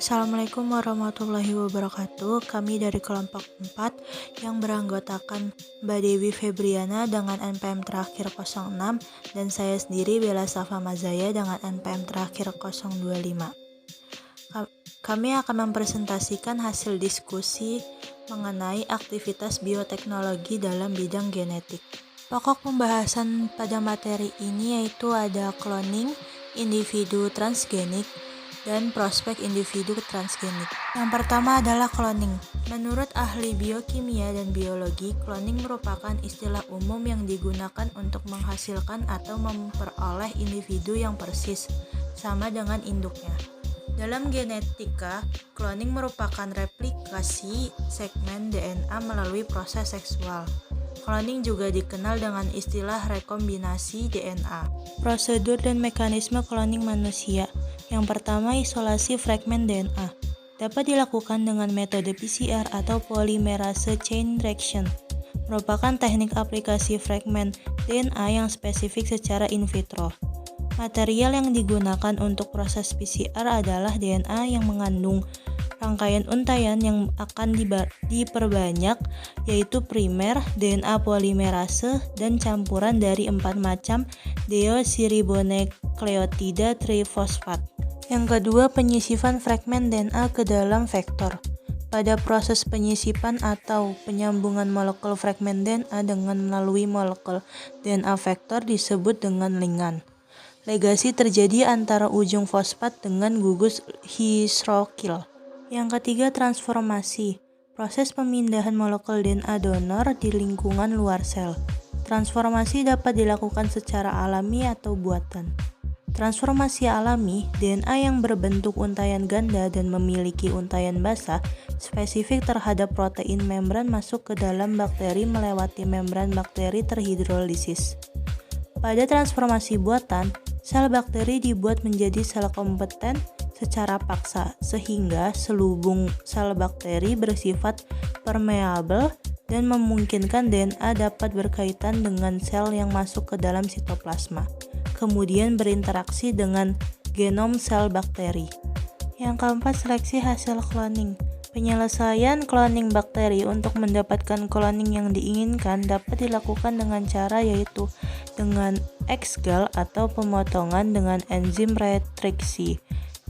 Assalamualaikum warahmatullahi wabarakatuh. Kami dari kelompok 4 yang beranggotakan Mbak Dewi Febriana dengan NPM terakhir 06 dan saya sendiri Bella Safa Mazaya dengan NPM terakhir 025. Kami akan mempresentasikan hasil diskusi mengenai aktivitas bioteknologi dalam bidang genetik. Pokok pembahasan pada materi ini yaitu ada cloning, individu transgenik, dan prospek individu transgenik. Yang pertama adalah cloning. Menurut ahli biokimia dan biologi, cloning merupakan istilah umum yang digunakan untuk menghasilkan atau memperoleh individu yang persis, sama dengan induknya. Dalam genetika, cloning merupakan replikasi segmen DNA melalui proses seksual. Cloning juga dikenal dengan istilah rekombinasi DNA. Prosedur dan mekanisme cloning manusia. Yang pertama, isolasi fragmen DNA. Dapat dilakukan dengan metode PCR atau polymerase chain reaction. Merupakan teknik aplikasi fragmen DNA yang spesifik secara in vitro. Material yang digunakan untuk proses PCR adalah DNA yang mengandung rangkaian untayan yang akan diperbanyak, yaitu primer, DNA polimerase, dan campuran dari 4 macam deoksiribonukleotida trifosfat. Yang kedua, penyisipan fragmen DNA ke dalam vektor. Pada proses penyisipan atau penyambungan molekul fragmen DNA dengan melalui molekul DNA vektor disebut dengan ligan. Ligasi terjadi antara ujung fosfat dengan gugus hidroksil. Yang ketiga, transformasi. Proses pemindahan molekul DNA donor di lingkungan luar sel. Transformasi dapat dilakukan secara alami atau buatan. Transformasi alami, DNA yang berbentuk untayan ganda dan memiliki untayan basah spesifik terhadap protein membran masuk ke dalam bakteri melewati membran bakteri terhidrolisis. Pada transformasi buatan, sel bakteri dibuat menjadi sel kompeten secara paksa, sehingga selubung sel bakteri bersifat permeabel dan memungkinkan DNA dapat berkaitan dengan sel yang masuk ke dalam sitoplasma, kemudian berinteraksi dengan genom sel bakteri. Yang keempat, seleksi hasil cloning. Penyelesaian cloning bakteri untuk mendapatkan cloning yang diinginkan dapat dilakukan dengan cara yaitu dengan ex-gal atau pemotongan dengan enzim retriksi.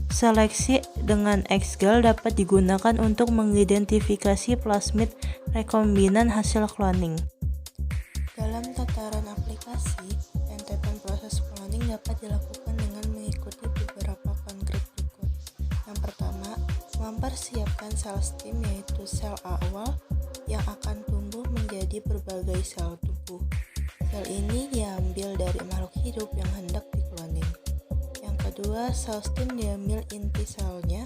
Seleksi dengan ex-gal dapat digunakan untuk mengidentifikasi plasmid rekombinan hasil cloning. Dalam tataran aplikasi, rentetan proses cloning dapat dilakukan dengan mengikuti beberapa konkret berikut. Yang pertama, mempersiapkan sel stem yaitu sel awal yang akan tumbuh menjadi berbagai sel tubuh. Sel ini diambil dari makhluk hidup yang hendak dikloning. Yang kedua, sel stem diambil inti selnya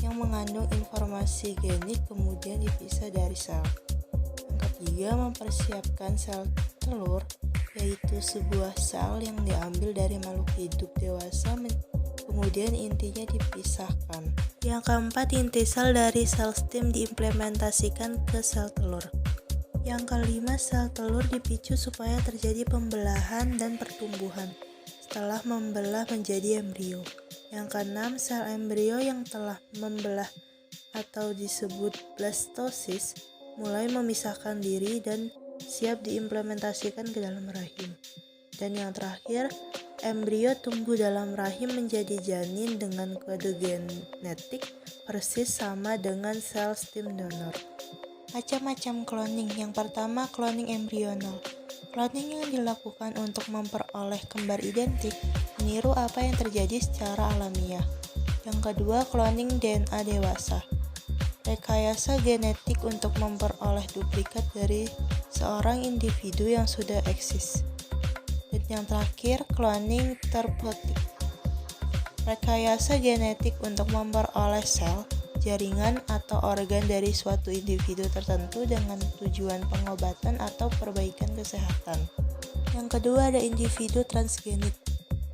yang mengandung informasi genik kemudian dipisah dari sel. Yang ketiga, mempersiapkan sel telur yaitu sebuah sel yang diambil dari makhluk hidup dewasa kemudian intinya dipisahkan. Yang keempat, inti sel dari sel stem diimplementasikan ke sel telur. Yang kelima, sel telur dipicu supaya terjadi pembelahan dan pertumbuhan setelah membelah menjadi embrio. Yang keenam, sel embrio yang telah membelah atau disebut blastosis mulai memisahkan diri dan siap diimplementasikan ke dalam rahim. Dan yang terakhir, embrio tumbuh dalam rahim menjadi janin dengan kode genetik persis sama dengan sel stem donor. Macam-macam cloning. Yang pertama, cloning embryonal. Cloning yang dilakukan untuk memperoleh kembar identik, meniru apa yang terjadi secara alamiah. Yang kedua, cloning DNA dewasa. Rekayasa genetik untuk memperoleh duplikat dari seorang individu yang sudah eksis. Dan yang terakhir, cloning terapeutik. Rekayasa genetik untuk memperoleh sel, jaringan atau organ dari suatu individu tertentu dengan tujuan pengobatan atau perbaikan kesehatan. Yang kedua ada individu transgenik.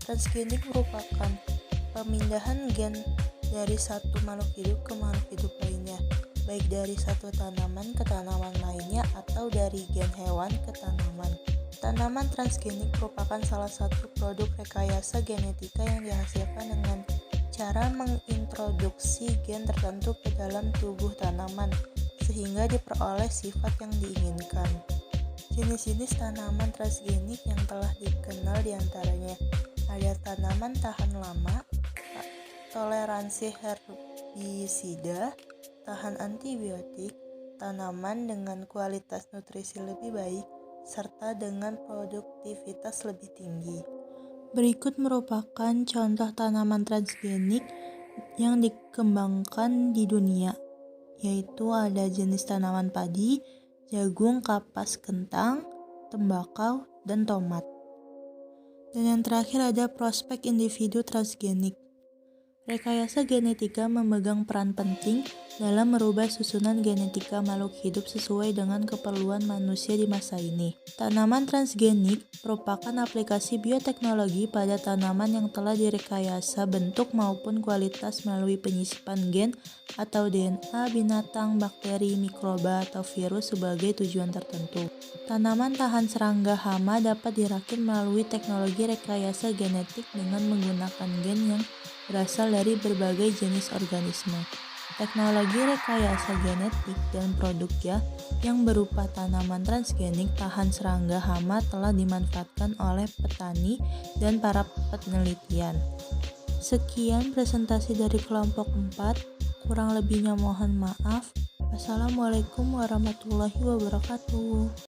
Transgenik merupakan pemindahan gen dari satu makhluk hidup ke makhluk hidup lainnya, baik dari satu tanaman ke tanaman lainnya atau dari gen hewan ke tanaman. Tanaman transgenik merupakan salah satu produk rekayasa genetika yang dihasilkan dengan cara mengintroduksi gen tertentu ke dalam tubuh tanaman sehingga diperoleh sifat yang diinginkan. Jenis-jenis tanaman transgenik yang telah dikenal diantaranya ada tanaman tahan lama, toleransi herbisida, tahan antibiotik, tanaman dengan kualitas nutrisi lebih baik, serta dengan produktivitas lebih tinggi. Berikut merupakan contoh tanaman transgenik yang dikembangkan di dunia, yaitu ada jenis tanaman padi, jagung, kapas, kentang, tembakau, dan tomat. Dan yang terakhir ada prospek individu transgenik. Rekayasa genetika memegang peran penting dalam merubah susunan genetika makhluk hidup sesuai dengan keperluan manusia di masa ini. Tanaman transgenik merupakan aplikasi bioteknologi pada tanaman yang telah direkayasa bentuk maupun kualitas melalui penyisipan gen atau DNA binatang, bakteri, mikroba, atau virus sebagai tujuan tertentu. Tanaman tahan serangga hama dapat dirakit melalui teknologi rekayasa genetik dengan menggunakan gen yang berasal dari berbagai jenis organisme. Teknologi rekayasa genetik dan produknya yang berupa tanaman transgenik tahan serangga hama telah dimanfaatkan oleh petani dan para penelitian. Sekian presentasi dari kelompok 4, kurang lebihnya mohon maaf. Wassalamualaikum warahmatullahi wabarakatuh.